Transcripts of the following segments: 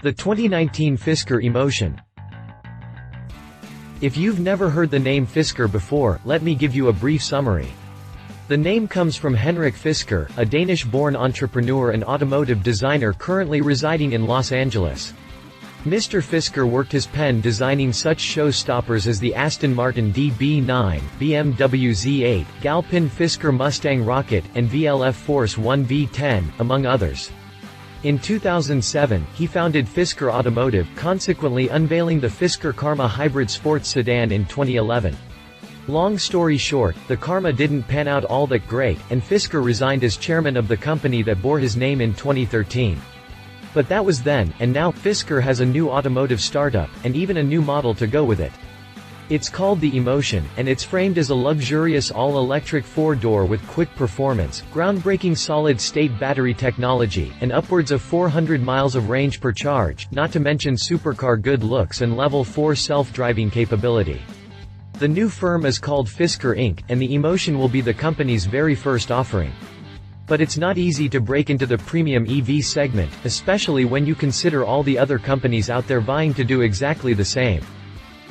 The 2019 Fisker EMotion. If you've never heard the name Fisker before, let me give you a brief summary. The name comes from Henrik Fisker, a Danish-born entrepreneur and automotive designer currently residing in Los Angeles. Mr. Fisker worked his pen designing such showstoppers as the Aston Martin DB9, BMW Z8, Galpin-Fisker Mustang Rocket, and VLF Force 1V10, among others. In 2007, he founded Fisker Automotive, consequently unveiling the Fisker Karma hybrid sports sedan in 2011. Long story short, the Karma didn't pan out all that great, and Fisker resigned as chairman of the company that bore his name in 2013. But that was then, and now, Fisker has a new automotive startup, and even a new model to go with it. It's called the EMotion, and it's framed as a luxurious all-electric four-door with quick performance, groundbreaking solid-state battery technology, and upwards of 400 miles of range per charge, not to mention supercar good looks and level 4 self-driving capability. The new firm is called Fisker Inc., and the EMotion will be the company's very first offering. But it's not easy to break into the premium EV segment, especially when you consider all the other companies out there vying to do exactly the same.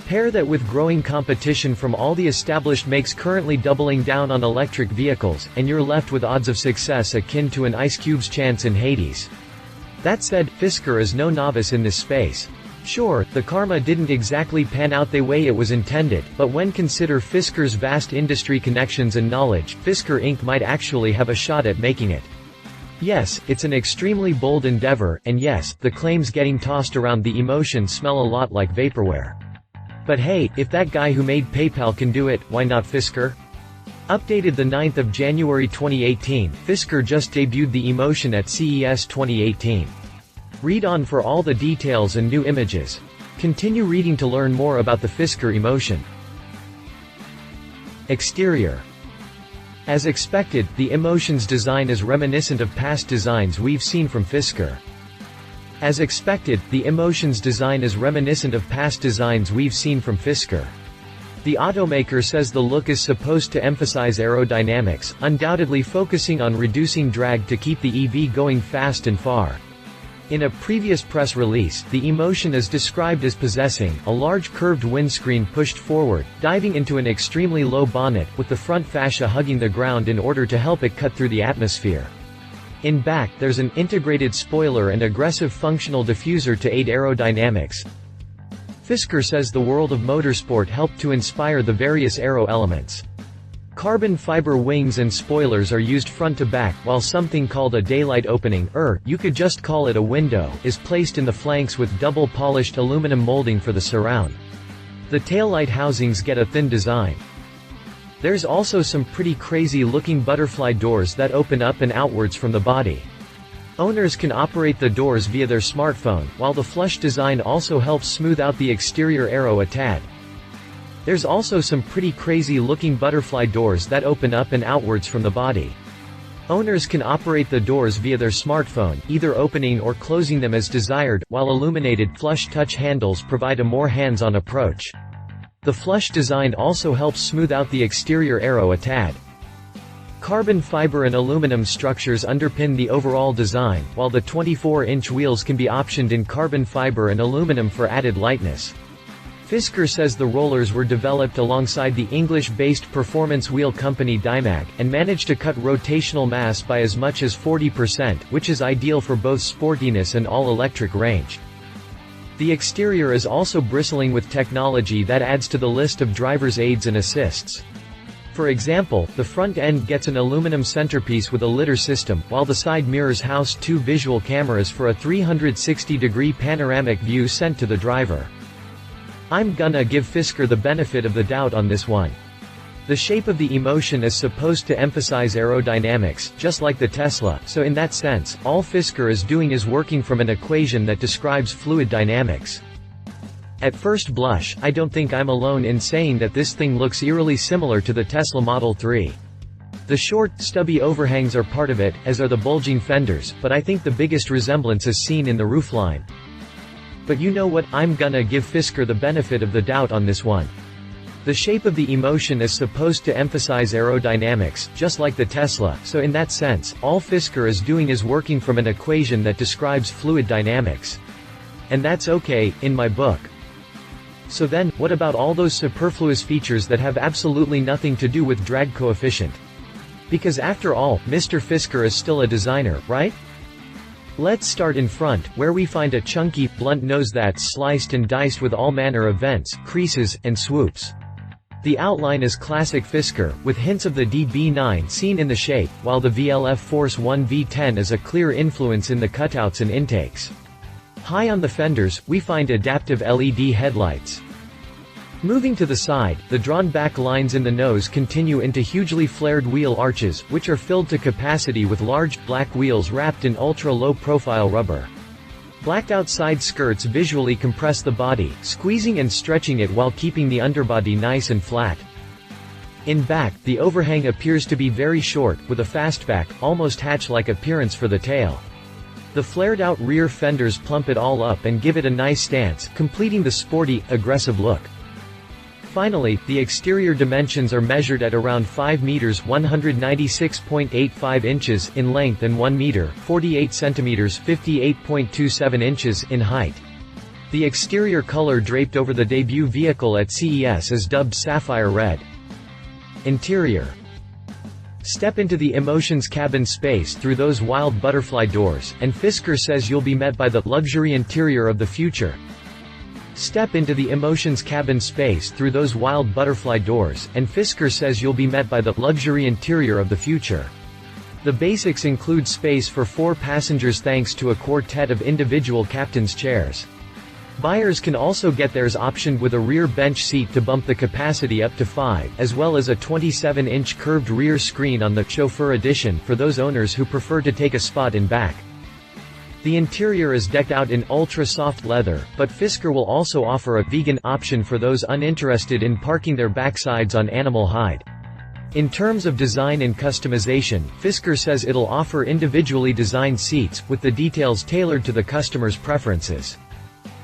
Pair that with growing competition from all the established makes currently doubling down on electric vehicles, and you're left with odds of success akin to an Ice Cube's chance in Hades. That said, Fisker is no novice in this space. Sure, the Karma didn't exactly pan out the way it was intended, but when consider Fisker's vast industry connections and knowledge, Fisker Inc. might actually have a shot at making it. Yes, it's an extremely bold endeavor, and yes, the claims getting tossed around the EMotion smell a lot like vaporware. But hey, if that guy who made PayPal can do it, why not Fisker? Updated the 9th of January 2018, Fisker just debuted the EMotion at CES 2018. Read on for all the details and new images. Continue reading to learn more about the Fisker EMotion. Exterior. As expected, the EMotion's design is reminiscent of past designs we've seen from Fisker. As expected, the EMotion's design is reminiscent of past designs we've seen from Fisker. The automaker says the look is supposed to emphasize aerodynamics, undoubtedly focusing on reducing drag to keep the EV going fast and far. In a previous press release, the EMotion is described as possessing a large curved windscreen pushed forward, diving into an extremely low bonnet, with the front fascia hugging the ground in order to help it cut through the atmosphere. In back, there's an integrated spoiler and aggressive functional diffuser to aid aerodynamics. Fisker says the world of motorsport helped to inspire the various aero elements. Carbon fiber wings and spoilers are used front to back, while something called a daylight opening, you could just call it a window, is placed in the flanks with double polished aluminum molding for the surround. The taillight housings get a thin design. There's also some pretty crazy looking butterfly doors that open up and outwards from the body. Owners can operate the doors via their smartphone, while the flush design also helps smooth out the exterior aero a tad. There's also some pretty crazy looking butterfly doors that open up and outwards from the body. Owners can operate the doors via their smartphone, either opening or closing them as desired, while illuminated flush touch handles provide a more hands-on approach. The flush design also helps smooth out the exterior aero a tad. Carbon fiber and aluminum structures underpin the overall design, while the 24-inch wheels can be optioned in carbon fiber and aluminum for added lightness. Fisker says the rollers were developed alongside the English-based performance wheel company Dimag, and managed to cut rotational mass by as much as 40%, which is ideal for both sportiness and all-electric range. The exterior is also bristling with technology that adds to the list of driver's aids and assists. For example, the front end gets an aluminum centerpiece with a lidar system, while the side mirrors house two visual cameras for a 360-degree panoramic view sent to the driver. I'm gonna give Fisker the benefit of the doubt on this one. The shape of the EMotion is supposed to emphasize aerodynamics, just like the Tesla, so in that sense, all Fisker is doing is working from an equation that describes fluid dynamics. At first blush, I don't think I'm alone in saying that this thing looks eerily similar to the Tesla Model 3. The short, stubby overhangs are part of it, as are the bulging fenders, but I think the biggest resemblance is seen in the roofline. But you know what, I'm gonna give Fisker the benefit of the doubt on this one. The shape of the EMotion is supposed to emphasize aerodynamics, just like the Tesla, so in that sense, all Fisker is doing is working from an equation that describes fluid dynamics. And that's okay, in my book. So then, what about all those superfluous features that have absolutely nothing to do with drag coefficient? Because after all, Mr. Fisker is still a designer, right? Let's start in front, where we find a chunky, blunt nose that's sliced and diced with all manner of vents, creases, and swoops. The outline is classic Fisker, with hints of the DB9 seen in the shape, while the VLF Force 1 V10 is a clear influence in the cutouts and intakes. High on the fenders, we find adaptive LED headlights. Moving to the side, the drawn-back lines in the nose continue into hugely flared wheel arches, which are filled to capacity with large, black wheels wrapped in ultra-low-profile rubber. Blacked-out side skirts visually compress the body, squeezing and stretching it while keeping the underbody nice and flat. In back, the overhang appears to be very short, with a fastback, almost hatch-like appearance for the tail. The flared-out rear fenders plump it all up and give it a nice stance, completing the sporty, aggressive look. Finally, the exterior dimensions are measured at around 5 meters (196.85 inches) in length and 1 meter (48 centimeters, 58.27 inches) in height. The exterior color draped over the debut vehicle at CES is dubbed Sapphire Red. Interior. Step into the Emotions cabin space through those wild butterfly doors, and Fisker says you'll be met by the luxury interior of the future. Step into the Emotions cabin space through those wild butterfly doors, and Fisker says you'll be met by the luxury interior of the future. The basics include space for 4 passengers thanks to a quartet of individual captain's chairs. Buyers can also get theirs optioned with a rear bench seat to bump the capacity up to 5, as well as a 27-inch curved rear screen on the Chauffeur Edition for those owners who prefer to take a spot in back. The interior is decked out in ultra-soft leather, but Fisker will also offer a vegan option for those uninterested in parking their backsides on animal hide. In terms of design and customization, Fisker says it'll offer individually designed seats, with the details tailored to the customer's preferences.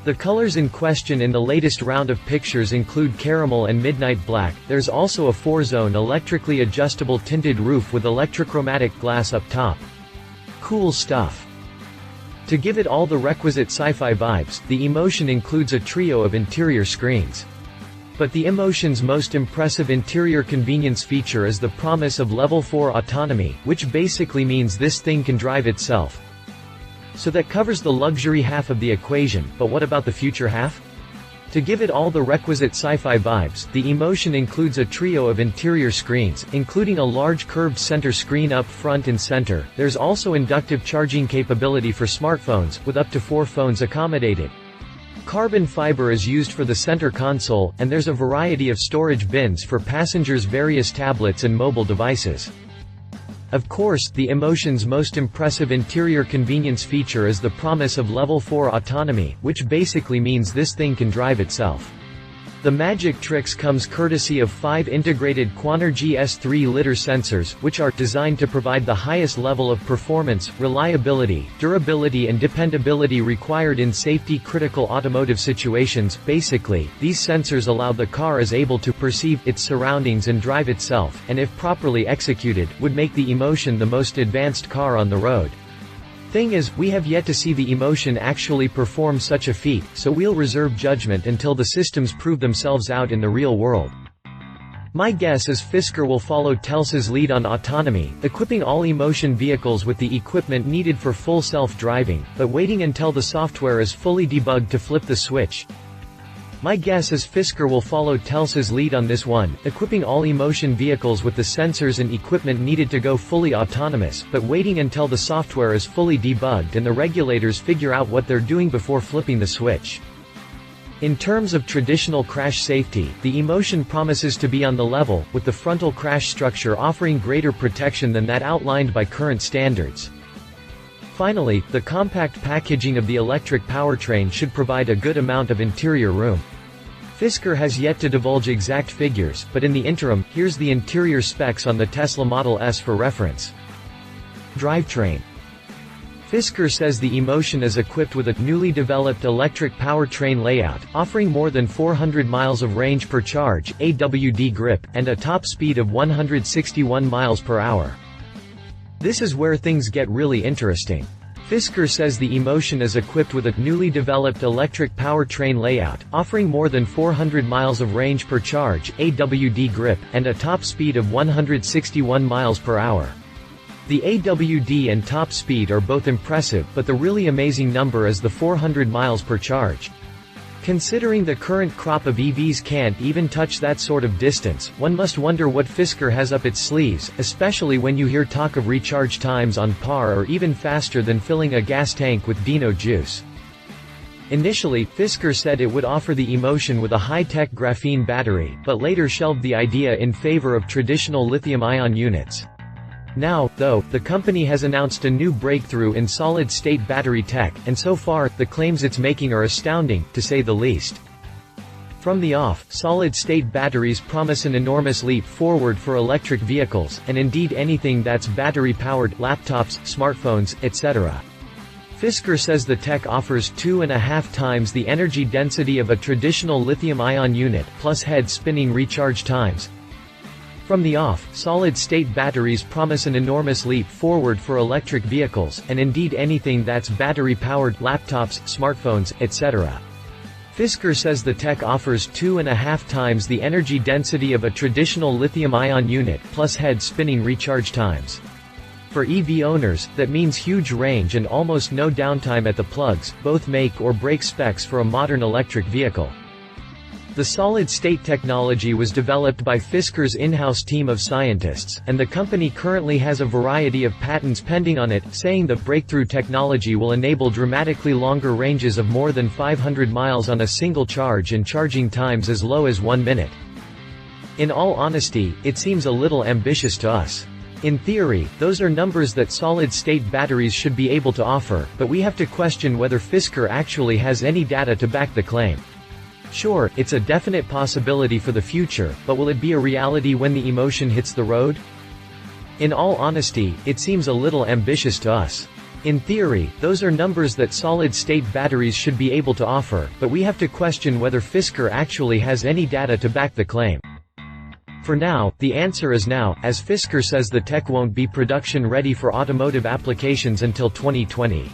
The colors in question in the latest round of pictures include caramel and midnight black. There's also a 4-zone electrically adjustable tinted roof with electrochromatic glass up top. Cool stuff. To give it all the requisite sci-fi vibes, the EMotion includes a trio of interior screens. But the EMotion's most impressive interior convenience feature is the promise of Level 4 autonomy, which basically means this thing can drive itself. So that covers the luxury half of the equation, but what about the future half? To give it all the requisite sci-fi vibes, the EMotion includes a trio of interior screens, including a large curved center screen up front and center. There's also inductive charging capability for smartphones, with up to 4 phones accommodated. Carbon fiber is used for the center console, and there's a variety of storage bins for passengers' various tablets and mobile devices. Of course, the EMotion's most impressive interior convenience feature is the promise of Level 4 autonomy, which basically means this thing can drive itself. The magic tricks comes courtesy of 5 integrated Quanergy S3 lidar sensors, which are designed to provide the highest level of performance, reliability, durability and dependability required in safety-critical automotive situations. Basically, these sensors allow the car is able to perceive its surroundings and drive itself, and if properly executed, would make the EMotion the most advanced car on the road. Thing is, we have yet to see the EMotion actually perform such a feat, so we'll reserve judgment until the systems prove themselves out in the real world. My guess is Fisker will follow Telsa's lead on autonomy, equipping all EMotion vehicles with the equipment needed for full self-driving, but waiting until the software is fully debugged to flip the switch. My guess is Fisker will follow Telsa's lead on this one, equipping all EMotion vehicles with the sensors and equipment needed to go fully autonomous, but waiting until the software is fully debugged and the regulators figure out what they're doing before flipping the switch. In terms of traditional crash safety, the EMotion promises to be on the level, with the frontal crash structure offering greater protection than that outlined by current standards. Finally, the compact packaging of the electric powertrain should provide a good amount of interior room. Fisker has yet to divulge exact figures, but in the interim, here's the interior specs on the Tesla Model S for reference. Drivetrain. Fisker says the EMotion is equipped with a newly developed electric powertrain layout, offering more than 400 miles of range per charge, AWD grip, and a top speed of 161 miles per hour. This is where things get really interesting. Fisker says the EMotion is equipped with a newly developed electric powertrain layout, offering more than 400 miles of range per charge, AWD grip, and a top speed of 161 miles per hour. The AWD and top speed are both impressive, but the really amazing number is the 400 miles per charge. Considering the current crop of EVs can't even touch that sort of distance, one must wonder what Fisker has up its sleeves, especially when you hear talk of recharge times on par or even faster than filling a gas tank with Dino juice. Initially, Fisker said it would offer the EMotion with a high-tech graphene battery, but later shelved the idea in favor of traditional lithium-ion units. Now, though, the company has announced a new breakthrough in solid-state battery tech, and so far, the claims it's making are astounding, to say the least. From the off, solid-state batteries promise an enormous leap forward for electric vehicles, and indeed anything that's battery-powered, laptops, smartphones, etc. Fisker says the tech offers 2.5 times the energy density of a traditional lithium-ion unit, plus head-spinning recharge times. From the off, solid-state batteries promise an enormous leap forward for electric vehicles, and indeed anything that's battery-powered, laptops, smartphones, etc. Fisker says the tech offers 2.5 times the energy density of a traditional lithium-ion unit, plus head-spinning recharge times. For EV owners, that means huge range and almost no downtime at the plugs, both make or break specs for a modern electric vehicle. The solid-state technology was developed by Fisker's in-house team of scientists, and the company currently has a variety of patents pending on it, saying the breakthrough technology will enable dramatically longer ranges of more than 500 miles on a single charge and charging times as low as 1 minute. In all honesty, it seems a little ambitious to us. In theory, those are numbers that solid-state batteries should be able to offer, but we have to question whether Fisker actually has any data to back the claim. Sure, it's a definite possibility for the future, but will it be a reality when the EMotion hits the road? In all honesty, it seems a little ambitious to us. In theory, those are numbers that solid-state batteries should be able to offer, but we have to question whether Fisker actually has any data to back the claim. For now, the answer is no, as Fisker says the tech won't be production ready for automotive applications until 2020.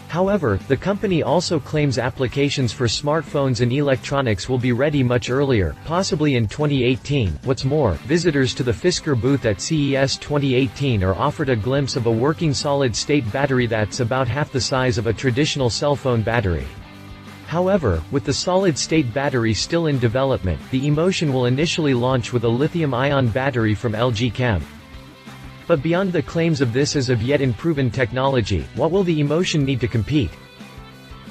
However, the company also claims applications for smartphones and electronics will be ready much earlier, possibly in 2018. What's more, visitors to the Fisker booth at CES 2018 are offered a glimpse of a working solid-state battery that's about half the size of a traditional cell phone battery. However, with the solid-state battery still in development, the EMotion will initially launch with a lithium-ion battery from LG Chem. But beyond the claims of this as of yet unproven technology, what will the EMotion need to compete?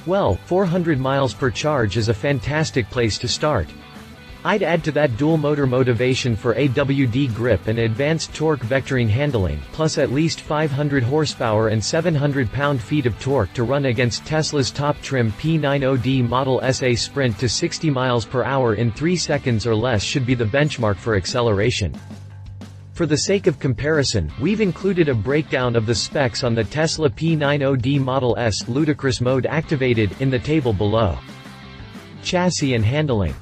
Well, 400 miles per charge is a fantastic place to start. I'd add to that dual-motor motivation for AWD grip and advanced torque vectoring handling, plus at least 500 horsepower and 700 pound-feet of torque to run against Tesla's top-trim P90D Model S. A sprint to 60 miles per hour in 3 seconds or less should be the benchmark for acceleration. For the sake of comparison, we've included a breakdown of the specs on the Tesla P90D Model S ludicrous mode activated in the table below. Chassis and handling.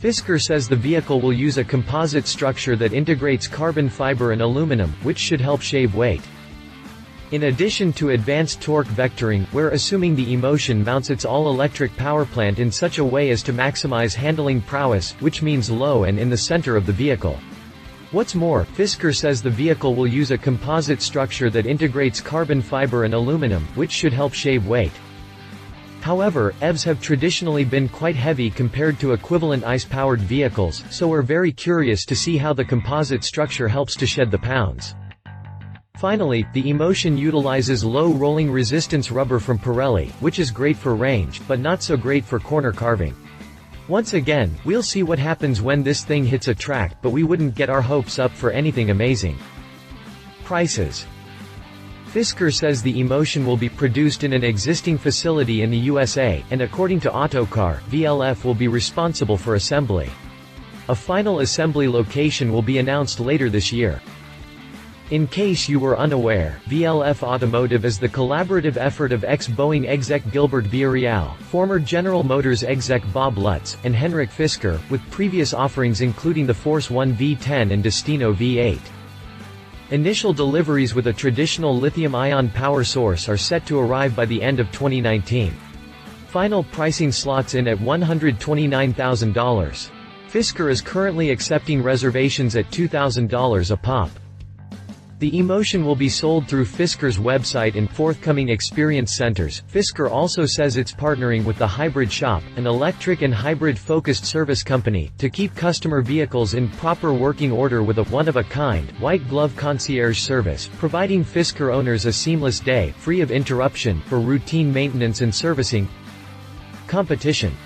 Fisker says the vehicle will use a composite structure that integrates carbon fiber and aluminum, which should help shave weight. In addition to advanced torque vectoring, we're assuming the EMotion mounts its all-electric powerplant in such a way as to maximize handling prowess, which means low and in the center of the vehicle. What's more, Fisker says the vehicle will use a composite structure that integrates carbon fiber and aluminum, which should help shave weight. However, EVs have traditionally been quite heavy compared to equivalent ICE-powered vehicles, so we're very curious to see how the composite structure helps to shed the pounds. Finally, the EMotion utilizes low rolling resistance rubber from Pirelli, which is great for range, but not so great for corner carving. Once again, we'll see what happens when this thing hits a track, but we wouldn't get our hopes up for anything amazing. Prices. Fisker says the EMotion will be produced in an existing facility in the USA, and according to Autocar, VLF will be responsible for assembly. A final assembly location will be announced later this year. In case you were unaware, VLF Automotive is the collaborative effort of ex-Boeing exec Gilbert Villarreal, former General Motors exec Bob Lutz, and Henrik Fisker, with previous offerings including the Force 1 V10 and Destino V8. Initial deliveries with a traditional lithium-ion power source are set to arrive by the end of 2019. Final pricing slots in at $129,000. Fisker is currently accepting reservations at $2,000 a pop. The eMotion will be sold through Fisker's website and forthcoming experience centers. Fisker also says it's partnering with the Hybrid Shop, an electric and hybrid-focused service company, to keep customer vehicles in proper working order with a one-of-a-kind, white-glove concierge service, providing Fisker owners a seamless day, free of interruption, for routine maintenance and servicing. Competition.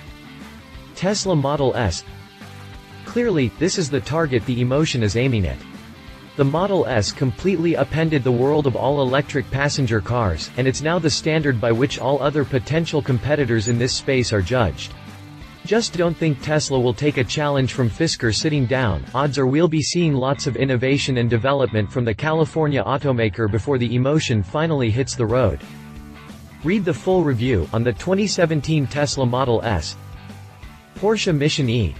Tesla Model S. Clearly, this is the target the eMotion is aiming at. The Model S completely upended the world of all-electric passenger cars, and it's now the standard by which all other potential competitors in this space are judged. Just don't think Tesla will take a challenge from Fisker sitting down. Odds are we'll be seeing lots of innovation and development from the California automaker before the eMotion finally hits the road. Read the full review on the 2017 Tesla Model S. Porsche Mission E.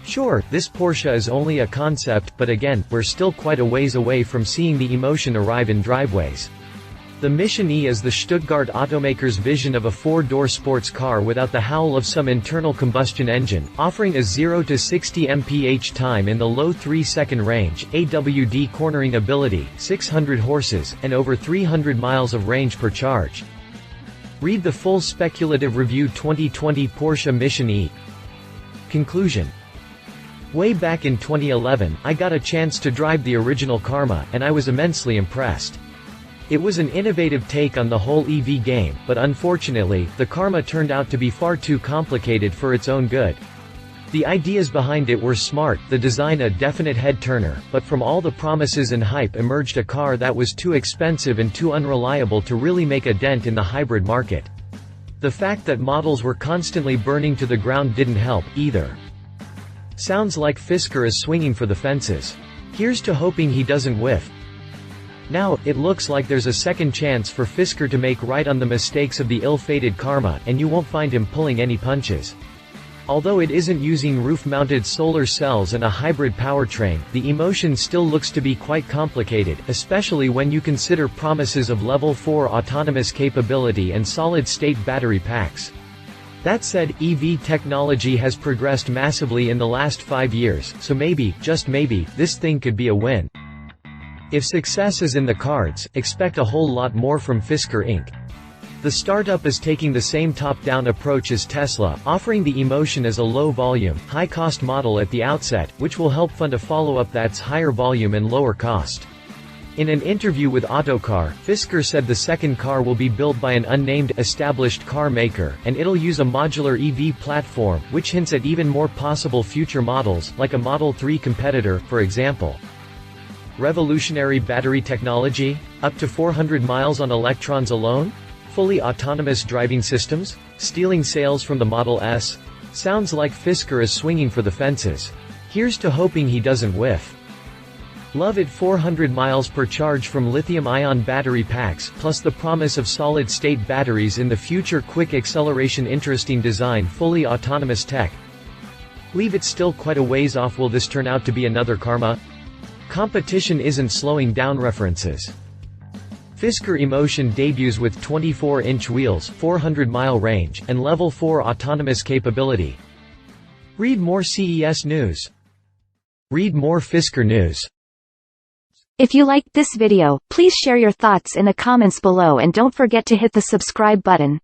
Sure, this Porsche is only a concept, but again, we're still quite a ways away from seeing the eMotion arrive in driveways. The Mission E is the Stuttgart automaker's vision of a four-door sports car without the howl of some internal combustion engine, offering a 0 to 60 mph time in the low 3-second range, AWD cornering ability, 600 horses, and over 300 miles of range per charge. Read the full speculative review 2020 Porsche Mission E. Conclusion. Way back in 2011, I got a chance to drive the original Karma, and I was immensely impressed. It was an innovative take on the whole EV game, but unfortunately, the Karma turned out to be far too complicated for its own good. The ideas behind it were smart, the design a definite head-turner, but from all the promises and hype emerged a car that was too expensive and too unreliable to really make a dent in the hybrid market. The fact that models were constantly burning to the ground didn't help, either. Sounds like Fisker is swinging for the fences. Here's to hoping he doesn't whiff. Now, it looks like there's a second chance for Fisker to make right on the mistakes of the ill-fated Karma, and you won't find him pulling any punches. Although it isn't using roof-mounted solar cells and a hybrid powertrain, the eMotion still looks to be quite complicated, especially when you consider promises of Level 4 autonomous capability and solid-state battery packs. That said, EV technology has progressed massively in the last 5 years, so maybe, just maybe, this thing could be a win. If success is in the cards, expect a whole lot more from Fisker Inc. The startup is taking the same top-down approach as Tesla, offering the eMotion as a low-volume, high-cost model at the outset, which will help fund a follow-up that's higher volume and lower cost. In an interview with Autocar, Fisker said the second car will be built by an unnamed, established car maker, and it'll use a modular EV platform, which hints at even more possible future models, like a Model 3 competitor, for example. Revolutionary battery technology? Up to 400 miles on electrons alone? Fully autonomous driving systems? Stealing sales from the Model S? Sounds like Fisker is swinging for the fences. Here's to hoping he doesn't whiff. Love it. 400 miles per charge from lithium-ion battery packs, plus the promise of solid-state batteries in the future. Quick acceleration, interesting design, fully autonomous tech. Leave it still quite a ways off. Will this turn out to be another Karma? Competition isn't slowing down. References. Fisker eMotion debuts with 24-inch wheels, 400-mile range, and Level 4 autonomous capability. Read more CES news. Read more Fisker news. If you liked this video, please share your thoughts in the comments below and don't forget to hit the subscribe button.